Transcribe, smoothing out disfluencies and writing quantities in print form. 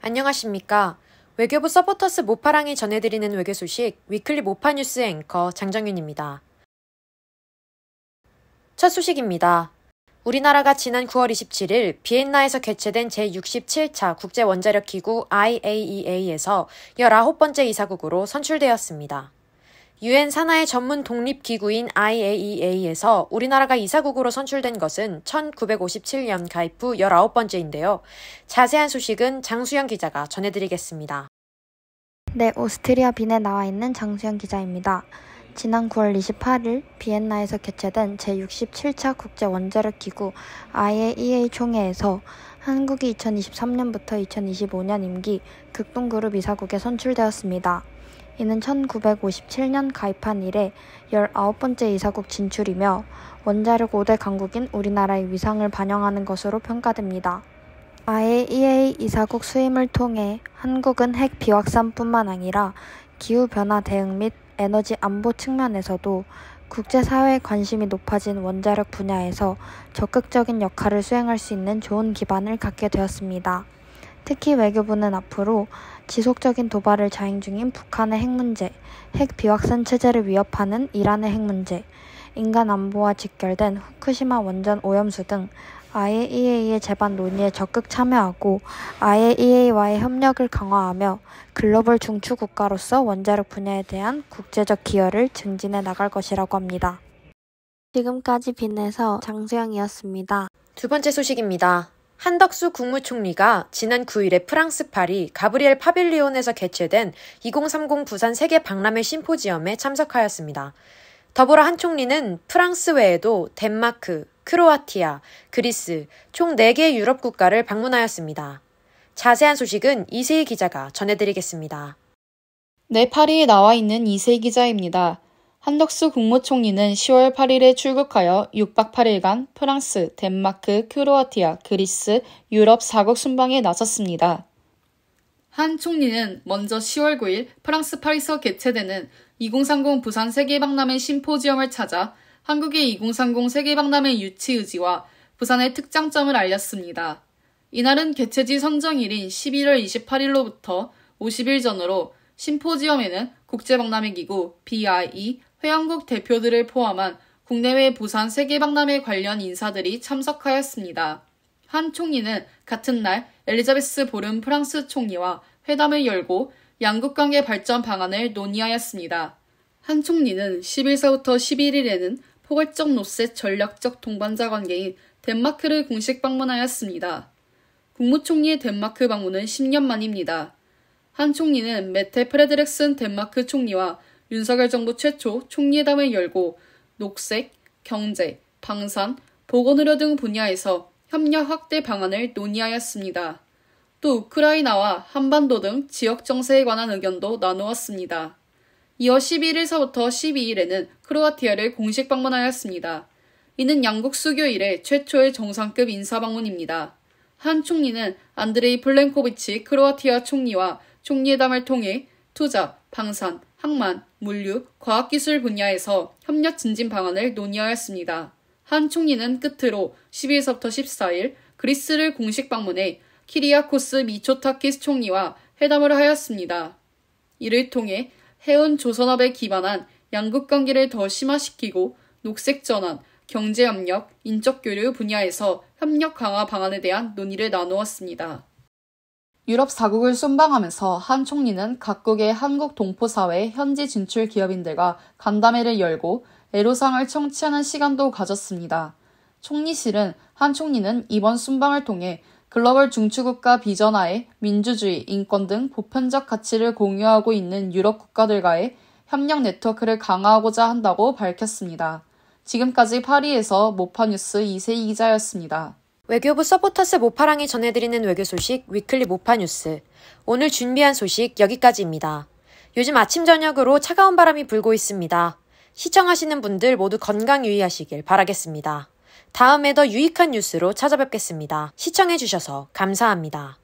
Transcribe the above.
안녕하십니까. 외교부 서포터스 모파랑이 전해드리는 외교 소식 위클리 모파뉴스 앵커 장정윤입니다. 첫 소식입니다. 우리나라가 지난 9월 27일 비엔나에서 개최된 제67차 국제원자력기구 IAEA에서 19번째 이사국으로 선출되었습니다. 유엔 산하의 전문 독립기구인 IAEA에서 우리나라가 이사국으로 선출된 것은 1957년 가입 후 19번째인데요. 자세한 소식은 장수영 기자가 전해드리겠습니다. 네, 오스트리아 빈에 나와 있는 장수영 기자입니다. 지난 9월 28일 비엔나에서 개최된 제67차 국제원자력기구 IAEA 총회에서 한국이 2023년부터 2025년 임기 극동그룹 이사국에 선출되었습니다. 이는 1957년 가입한 이래 19번째 이사국 진출이며 원자력 5대 강국인 우리나라의 위상을 반영하는 것으로 평가됩니다. IAEA 이사국 수임을 통해 한국은 핵 비확산뿐만 아니라 기후변화 대응 및 에너지 안보 측면에서도 국제사회의 관심이 높아진 원자력 분야에서 적극적인 역할을 수행할 수 있는 좋은 기반을 갖게 되었습니다. 특히 외교부는 앞으로 지속적인 도발을 자행 중인 북한의 핵 문제, 핵 비확산 체제를 위협하는 이란의 핵 문제, 인간 안보와 직결된 후쿠시마 원전 오염수 등 IAEA의 제반 논의에 적극 참여하고 IAEA와의 협력을 강화하며 글로벌 중추 국가로서 원자력 분야에 대한 국제적 기여를 증진해 나갈 것이라고 합니다. 지금까지 빈에서 장수영이었습니다. 두 번째 소식입니다. 한덕수 국무총리가 지난 9일에 프랑스 파리 가브리엘 파빌리온에서 개최된 2030 부산 세계 박람회 심포지엄에 참석하였습니다. 더불어 한 총리는 프랑스 외에도 덴마크, 크로아티아, 그리스 총 4개의 유럽 국가를 방문하였습니다. 자세한 소식은 이세희 기자가 전해드리겠습니다. 네, 파리에 나와 있는 이세희 기자입니다. 한덕수 국무총리는 10월 8일에 출국하여 6박 8일간 프랑스, 덴마크, 크로아티아, 그리스, 유럽 4국 순방에 나섰습니다. 한 총리는 먼저 10월 9일 프랑스 파리에서 개최되는 2030 부산 세계박람회 심포지엄을 찾아 한국의 2030 세계박람회 유치 의지와 부산의 특장점을 알렸습니다. 이날은 개최지 선정일인 11월 28일로부터 50일 전으로 심포지엄에는 국제박람회기구 BIE 회원국 대표들을 포함한 국내외 부산 세계박람회 관련 인사들이 참석하였습니다. 한 총리는 같은 날 엘리자베스 보름 프랑스 총리와 회담을 열고 양국관계 발전 방안을 논의하였습니다. 한 총리는 10일서부터 11일에는 포괄적 노셋 전략적 동반자 관계인 덴마크를 공식 방문하였습니다. 국무총리의 덴마크 방문은 10년 만입니다. 한 총리는 메테 프레드렉슨 덴마크 총리와 윤석열 정부 최초 총리회담을 열고 녹색, 경제, 방산, 보건의료 등 분야에서 협력 확대 방안을 논의하였습니다. 또 우크라이나와 한반도 등 지역 정세에 관한 의견도 나누었습니다. 이어 11일서부터 12일에는 크로아티아를 공식 방문하였습니다. 이는 양국 수교 이래 최초의 정상급 인사 방문입니다. 한 총리는 안드레이 플렌코비치 크로아티아 총리와 총리회담을 통해 투자, 방산, 항만, 물류, 과학기술 분야에서 협력 증진 방안을 논의하였습니다. 한 총리는 끝으로 12일서부터 14일 그리스를 공식 방문해 키리아코스 미초타키스 총리와 회담을 하였습니다. 이를 통해 해운 조선업에 기반한 양국 관계를 더 심화시키고 녹색 전환, 경제협력, 인적교류 분야에서 협력 강화 방안에 대한 논의를 나누었습니다. 유럽 4국을 순방하면서 한 총리는 각국의 한국 동포사회 현지 진출 기업인들과 간담회를 열고 애로사항을 청취하는 시간도 가졌습니다. 총리실은 한 총리는 이번 순방을 통해 글로벌 중추국가 비전하에 민주주의, 인권 등 보편적 가치를 공유하고 있는 유럽 국가들과의 협력 네트워크를 강화하고자 한다고 밝혔습니다. 지금까지 파리에서 모파뉴스 이세희 기자였습니다. 외교부 서포터스 모파랑이 전해드리는 외교 소식 위클리 모파뉴스. 오늘 준비한 소식 여기까지입니다. 요즘 아침 저녁으로 차가운 바람이 불고 있습니다. 시청하시는 분들 모두 건강 유의하시길 바라겠습니다. 다음에 더 유익한 뉴스로 찾아뵙겠습니다. 시청해주셔서 감사합니다.